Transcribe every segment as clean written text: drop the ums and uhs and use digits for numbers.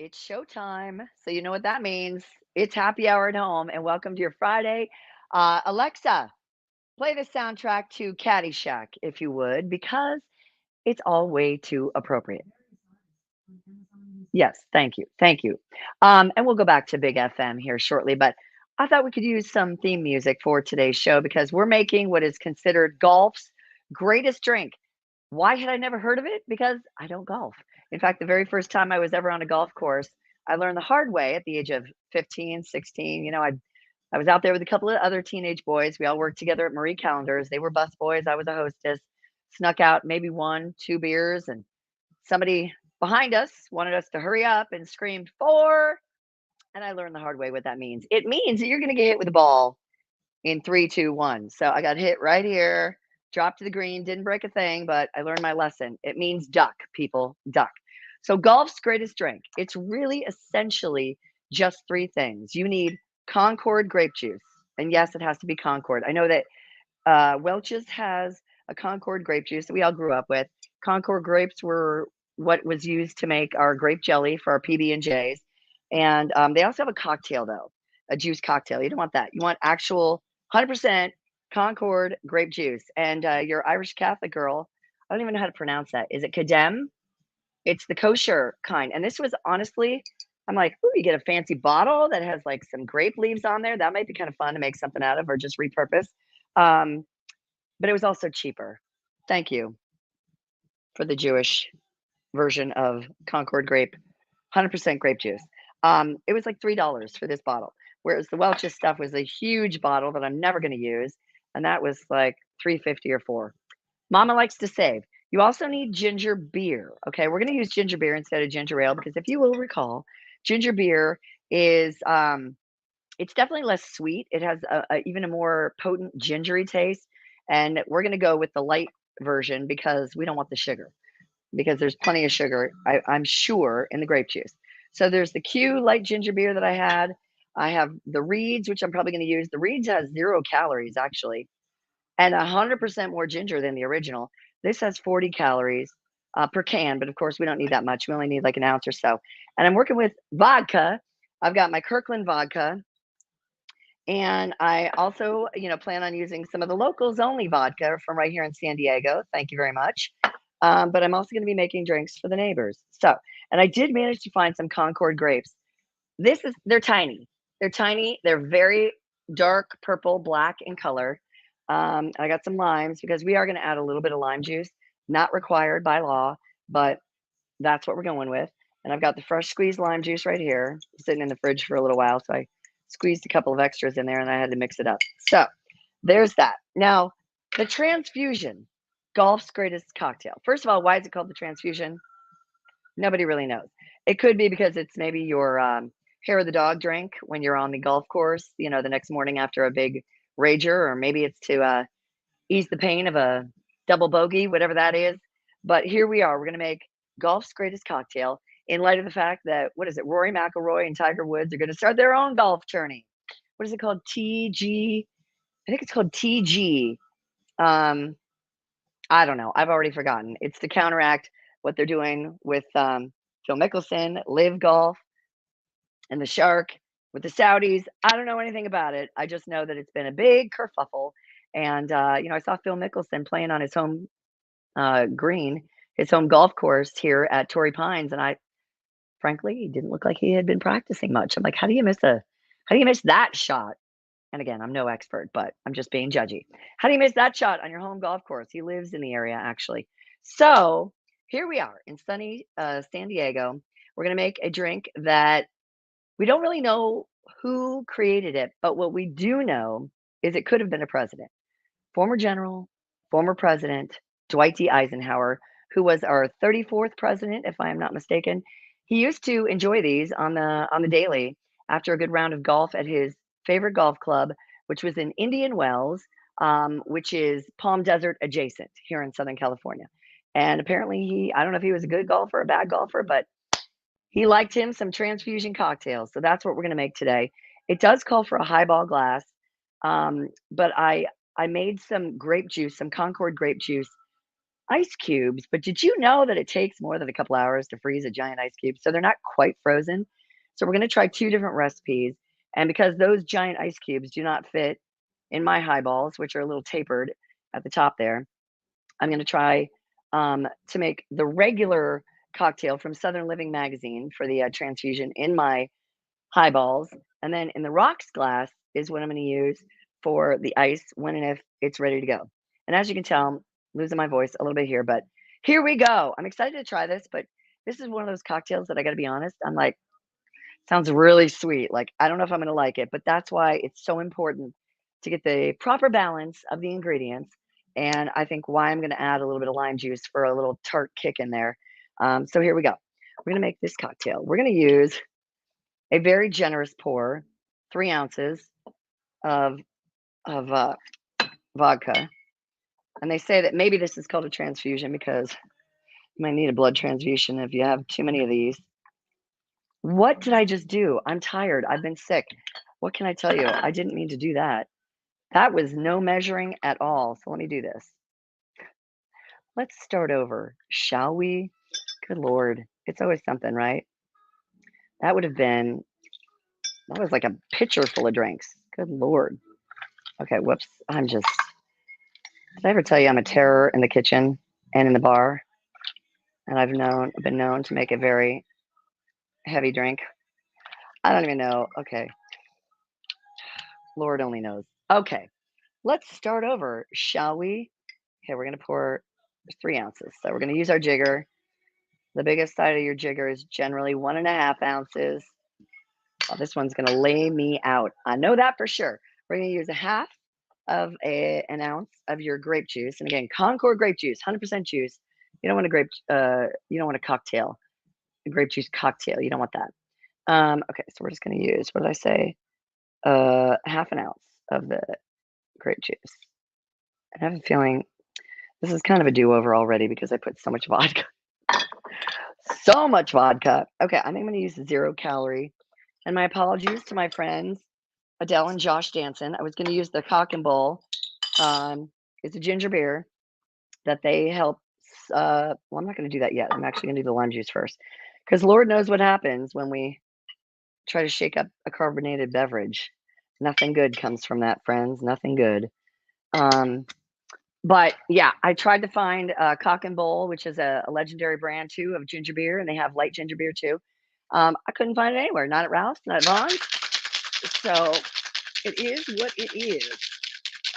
It's showtime. So you know what that means. It's happy hour at home and welcome to your Friday. Alexa, play the soundtrack to Caddyshack, if you would, because it's all way too appropriate. Yes, thank you. Thank you. And we'll go back to Big FM here shortly, but I thought we could use some theme music for today's show because we're making what is considered golf's greatest drink. Why had I never heard of it? Because I don't golf. In fact, the very first time I was ever on a golf course, I learned the hard way at the age of 15, 16. I was out there with a couple of other teenage boys. We all worked together at Marie Callender's. They were bus boys. I was a hostess. Snuck out maybe one, two beers, and somebody behind us wanted us to hurry up and screamed "FORE!" And I learned the hard way what that means. It means that you're going to get hit with a ball in three, two, one. So I got hit right here, dropped to the green, didn't break a thing, but I learned my lesson. It means duck, people, duck. So golf's greatest drink. It's really essentially just three things. You need Concord grape juice. And yes, it has to be Concord. I know that Welch's has a Concord grape juice that we all grew up with. Concord grapes were what was used to make our grape jelly for our PB and J's, and they also have a cocktail though, a juice cocktail. You don't want that. You want actual 100% Concord grape juice. And your Irish Catholic girl, I don't even know how to pronounce that. Is it Cadem? It's the kosher kind. And this was honestly, I'm like, ooh, you get a fancy bottle that has like some grape leaves on there. That might be kind of fun to make something out of or just repurpose. Um, but it was also cheaper. Thank you for the Jewish version of Concord grape, 100% grape juice. It was like $3 for this bottle, whereas the Welch's stuff was a huge bottle that I'm never going to use, and that was like 350 or four. Mama likes to save. You also need ginger beer. Okay, we're going to use ginger beer instead of ginger ale because if you will recall, ginger beer is it's definitely less sweet. It has even a more potent gingery taste, and we're going to go with the light version because we don't want the sugar because there's plenty of sugar, I'm sure, in the grape juice. So there's the Q light ginger beer that I had. I have the Reeds, which I'm probably going to use. The Reeds has 0 calories actually, and 100% more ginger than the original. This has 40 calories per can, but of course we don't need that much. We only need like an ounce or so. And I'm working with vodka. I've got my Kirkland vodka, and I also, plan on using some of the locals only vodka from right here in San Diego. Thank you very much. But I'm also going to be making drinks for the neighbors. So, and I did manage to find some Concord grapes. They're tiny. They're tiny. They're very dark purple, black in color. I got some limes because we are going to add a little bit of lime juice, not required by law, but that's what we're going with. And I've got the fresh squeezed lime juice right here, sitting in the fridge for a little while. So I squeezed a couple of extras in there and I had to mix it up. So there's that. Now, the transfusion, golf's greatest cocktail. First of all, why is it called the transfusion? Nobody really knows. It could be because it's maybe your hair of the dog drink when you're on the golf course, the next morning after a big rager, or maybe it's to ease the pain of a double bogey, whatever that is. But here we are. We're going to make golf's greatest cocktail in light of the fact that, what is it, Rory McIlroy and Tiger Woods are going to start their own golf tourney. What is it called? TG? I think it's called TG. Um, I don't know. I've already forgotten. It's to counteract what they're doing with Phil Mickelson, Live Golf, and the Shark with the Saudis. I don't know anything about it. I just know that it's been a big kerfuffle. And, I saw Phil Mickelson playing on his home green, his home golf course here at Torrey Pines. And frankly, he didn't look like he had been practicing much. I'm like, how do you miss that shot? And again, I'm no expert, but I'm just being judgy. How do you miss that shot on your home golf course? He lives in the area, actually. So here we are in sunny San Diego. We're going to make a drink that we don't really know who created it, but what we do know is it could have been a president, former general, former president, Dwight D. Eisenhower, who was our 34th president, if I am not mistaken. He used to enjoy these on the daily after a good round of golf at his favorite golf club, which was in Indian Wells, which is Palm Desert adjacent here in Southern California. And apparently I don't know if he was a good golfer or a bad golfer, but he liked him some transfusion cocktails. So that's what we're going to make today. It does call for a highball glass, but I made some grape juice, some Concord grape juice, ice cubes, but did you know that it takes more than a couple hours to freeze a giant ice cube? So they're not quite frozen. So we're going to try two different recipes. And because those giant ice cubes do not fit in my highballs, which are a little tapered at the top there, I'm going to try to make the regular cocktail from Southern Living magazine for the transfusion in my highballs. And then in the rocks glass is what I'm going to use for the ice when and if it's ready to go. And as you can tell, I'm losing my voice a little bit here, but here we go. I'm excited to try this, but this is one of those cocktails that I got to be honest. I'm like, sounds really sweet. Like, I don't know if I'm going to like it, but that's why it's so important to get the proper balance of the ingredients. And I think why I'm going to add a little bit of lime juice for a little tart kick in there. So here we go. We're going to make this cocktail. We're going to use a very generous pour, 3 ounces of of vodka. And they say that maybe this is called a transfusion because you might need a blood transfusion if you have too many of these. What did I just do? I'm tired. I've been sick. What can I tell you? I didn't mean to do that. That was no measuring at all. So let me do this. Let's start over, shall we? Good Lord. It's always something, right? That would have been, that was like a pitcher full of drinks. Good Lord. Okay, whoops. Did I ever tell you I'm a terror in the kitchen and in the bar? And I've been known to make a very heavy drink. I don't even know. Okay. Lord only knows. Okay. Let's start over, shall we? Okay, we're going to pour 3 ounces. So we're going to use our jigger. The biggest side of your jigger is generally 1.5 ounces. Oh, this one's going to lay me out. I know that for sure. We're going to use a half of an ounce of your grape juice. And again, Concord grape juice, 100% juice. You don't want you don't want a cocktail, a grape juice cocktail. You don't want that. Okay, so we're just going to use, what did I say? Half an ounce of the grape juice. I have a feeling this is kind of a do-over already because I put so much vodka. So much vodka. Okay, I think I'm going to use 0 calorie. And my apologies to my friends, Adele and Josh Danson. I was going to use the Cock and Bull. It's a ginger beer that they help. Well, I'm not going to do that yet. I'm actually going to do the lime juice first. Because Lord knows what happens when we try to shake up a carbonated beverage. Nothing good comes from that, friends. Nothing good. But yeah, I tried to find Cock and Bull, which is a legendary brand too of ginger beer, and they have light ginger beer too. I couldn't find it anywhere, not at Ralph's, not at Vaughn's. So it is what it is.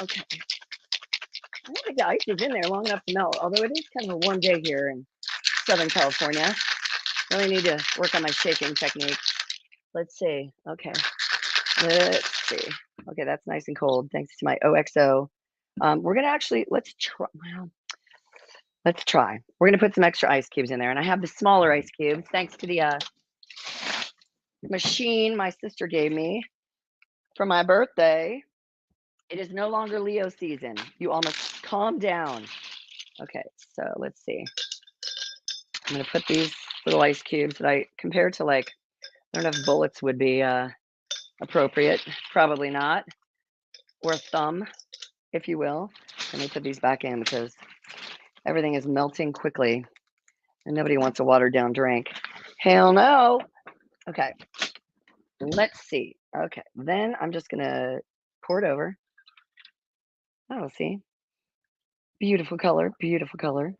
Okay. I don't think the ice is in there long enough to melt, although it is kind of a warm day here in Southern California. Really need to work on my shaking technique. Let's see. Okay. Let's see. Okay, that's nice and cold. Thanks to my OXO. We're going to actually, let's try. Well, let's try. We're going to put some extra ice cubes in there. And I have the smaller ice cubes thanks to the machine my sister gave me for my birthday. It is no longer Leo season. You all must calm down. Okay, so let's see. I'm going to put these little ice cubes that I compared to, like, I don't know if bullets would be appropriate. Probably not. Or a thumb, if you will. Let me put these back in because everything is melting quickly and nobody wants a watered down drink. Hell no. Okay. Let's see. Okay. Then I'm just going to pour it over. Oh, see. Beautiful color. Beautiful color.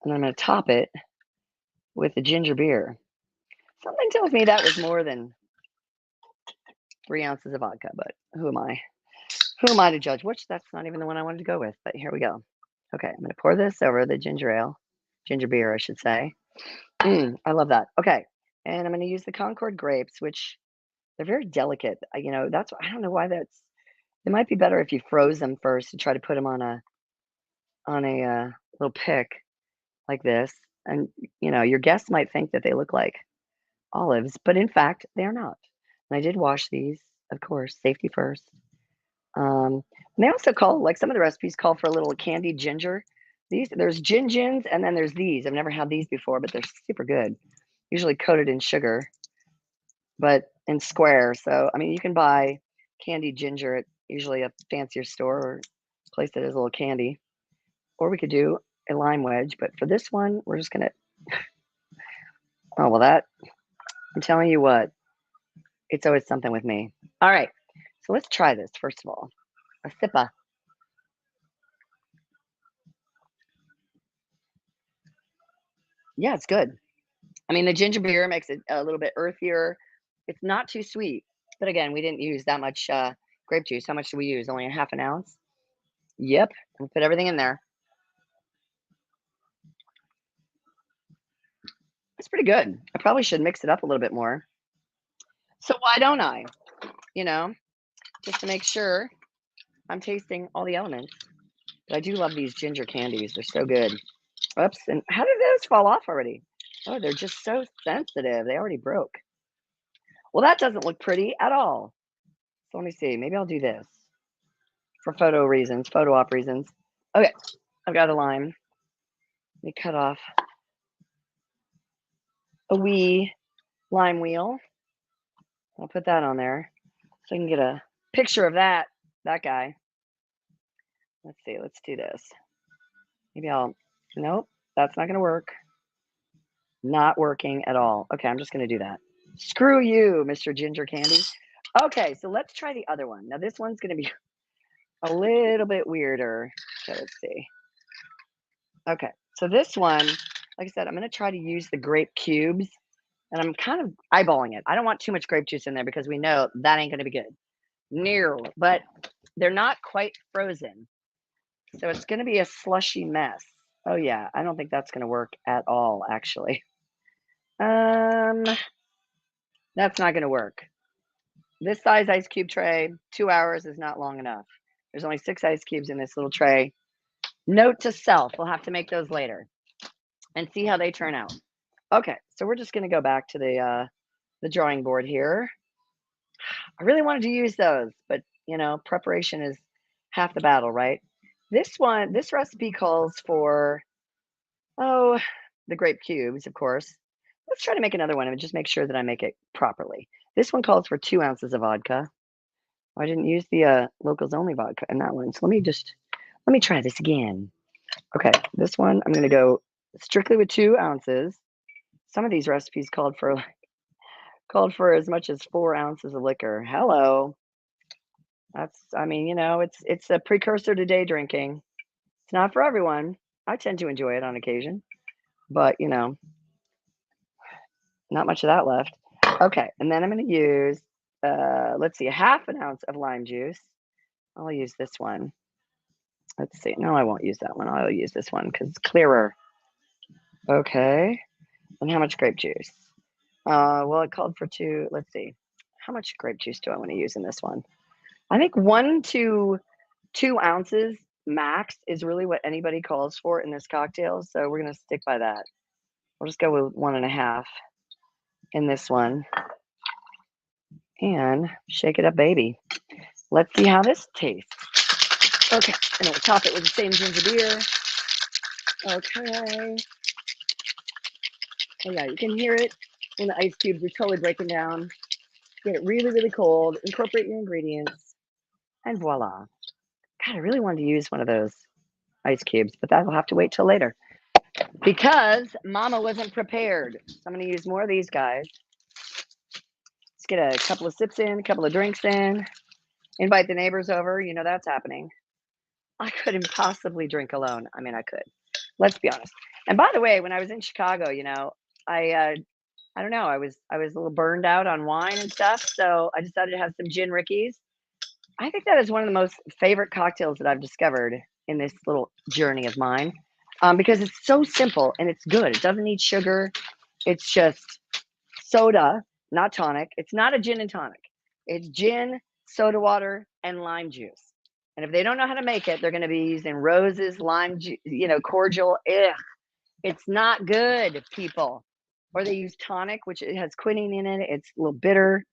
And I'm going to top it with the ginger beer. Something tells me that was more than 3 ounces of vodka, but who am I? Who am I to judge? Which that's not even the one I wanted to go with, but here we go. Okay, I'm going to pour this over the ginger beer, I should say. I love that. Okay, and I'm going to use the Concord grapes, which they're very delicate. You know, that's I don't know why that's. It might be better if you froze them first and try to put them on a little pick like this, and you know your guests might think that they look like olives, but in fact they are not. And I did wash these, of course, safety first. And they also call, like some of the recipes call for a little candied ginger. There's gins, and then there's these. I've never had these before, but they're super good. Usually coated in sugar, but in square. So, I mean, you can buy candied ginger at usually a fancier store or place that has a little candy. or we could do a lime wedge. But for this one, we're just gonna. Oh well, that I'm telling you what, it's always something with me. All right, so let's try this first of all. A sippa. Yeah, it's good. I mean, the ginger beer makes it a little bit earthier. It's not too sweet, but again, we didn't use that much grape juice. How much do we use? Only a half an ounce. Yep, we put everything in there. It's pretty good. I probably should mix it up a little bit more. So why don't I? You know, just to make sure I'm tasting all the elements. But I do love these ginger candies. They're so good. Oops, and how did those fall off already? Oh, they're just so sensitive. They already broke. Well, that doesn't look pretty at all. So let me see. Maybe I'll do this for photo reasons, photo op reasons. Okay, I've got a lime. Let me cut off a wee lime wheel. I'll put that on there so I can get a picture of that guy. Let's see. Let's do this. Maybe I'll. Nope, that's not going to work. Not working at all. Okay, I'm just going to do that. Screw you, Mr. Ginger Candy. Okay, so let's try the other one. Now this one's going to be a little bit weirder. Okay, let's see. Okay, so this one, like I said, I'm going to try to use the grape cubes, and I'm kind of eyeballing it. I don't want too much grape juice in there because we know that ain't going to be good. No, but they're not quite frozen. So it's going to be a slushy mess. Oh yeah, I don't think that's going to work at all, actually. That's not going to work. This size ice cube tray, 2 hours is not long enough. There's only 6 ice cubes in this little tray. Note to self, we'll have to make those later and see how they turn out. Okay, so we're just going to go back to the drawing board here. I really wanted to use those, but you know, preparation is half the battle, right? This recipe calls for, oh, the grape cubes, of course. Let's try to make another one and just make sure that I make it properly. This one calls for 2 ounces of vodka. I didn't use the locals only vodka in that one. So let me try this again. Okay, this one I'm gonna go strictly with 2 ounces. Some of these recipes called for as much as 4 ounces of liquor. Hello. I mean, you know, it's a precursor to day drinking. It's not for everyone. I tend to enjoy it on occasion, but you know, not much of that left. Okay, and then I'm gonna use let's see, a half an ounce of lime juice. I'll use this one. Let's see. No, I won't use that one. I'll use this one because it's clearer. Okay. And how much grape juice? Well, it called for 2. Let's see. How much grape juice do I want to use in this one? I think 1 to 2 ounces max is really what anybody calls for in this cocktail. So we're going to stick by that. We'll just go with 1.5 in this one. And shake it up, baby. Let's see how this tastes. Okay. And we'll top it with the same ginger beer. Okay. Oh yeah, you can hear it when the ice cubes are totally breaking down. Get it really, really cold. Incorporate your ingredients. And voila. God, I really wanted to use one of those ice cubes, but that'll have to wait till later. Because Mama wasn't prepared. So I'm going to use more of these guys. Let's get a couple of sips in, a couple of drinks in. Invite the neighbors over. You know that's happening. I couldn't possibly drink alone. I mean, I could. Let's be honest. And by the way, when I was in Chicago, you know, I don't know, I was a little burned out on wine and stuff, so I decided to have some gin rickeys. I think that is one of the most favorite cocktails that I've discovered in this little journey of mine, because it's so simple and it's good. It doesn't need sugar. It's just soda, not tonic. It's not a gin and tonic. It's gin, soda water, and lime juice. And if they don't know how to make it, they're going to be using roses, lime, you know, cordial. Ugh, it's not good, people. Or they use tonic, which it has quinine in it. It's a little bitter.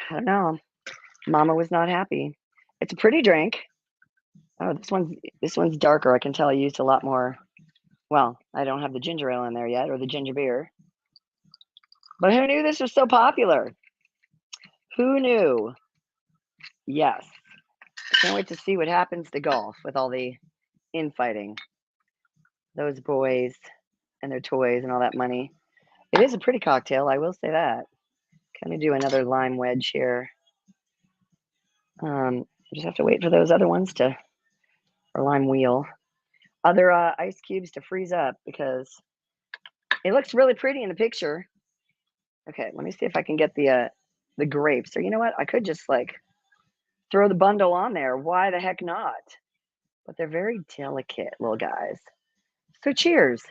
I don't know. Mama was not happy. It's a pretty drink. Oh, this one's darker. I can tell I used a lot more. Well, I don't have the ginger ale in there yet, or the ginger beer. But who knew this was so popular? Who knew? Yes. I can't wait to see what happens to golf with all the infighting. Those boys and their toys and all that money. It is a pretty cocktail, I will say that. Kind of do another lime wedge here. Just have to wait for those other ones to, or lime wheel, other ice cubes to freeze up because it looks really pretty in the picture. Okay, let me see if I can get the grapes. Or you know what? I could just like throw the bundle on there. Why the heck not? But they're very delicate little guys. So cheers.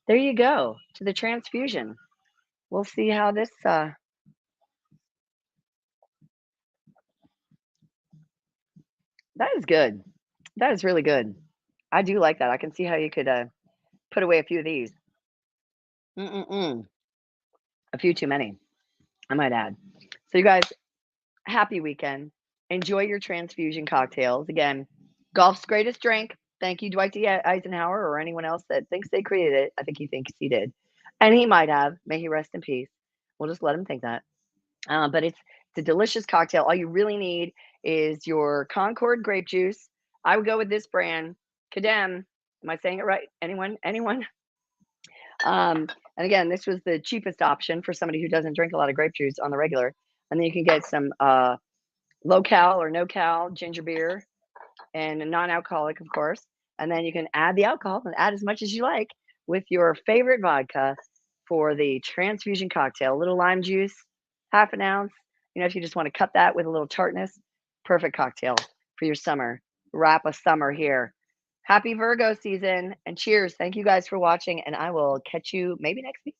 There you go to the transfusion. We'll see how this that is good. That is really good. I do like that. I can see how you could put away a few of these. Mm-mm-mm. A few too many, I might add. So you guys, happy weekend. Enjoy your transfusion cocktails. Again, golf's greatest drink. Thank you, Dwight D. Eisenhower, or anyone else that thinks they created it. I think he thinks he did. And he might have. May he rest in peace. We'll just let him think that. But it's a delicious cocktail. All you really need is your Concord grape juice. I would go with this brand, Cadem. Am I saying it right? Anyone? Anyone? And again, this was the cheapest option for somebody who doesn't drink a lot of grape juice on the regular. And then you can get some low cal or no cal ginger beer and non-alcoholic, of course. And then you can add the alcohol and add as much as you like with your favorite vodka for the transfusion cocktail. A little lime juice, half an ounce. You know, if you just want to cut that with a little tartness, perfect cocktail for your summer. Wrap a summer here. Happy Virgo season and cheers. Thank you guys for watching, and I will catch you maybe next week.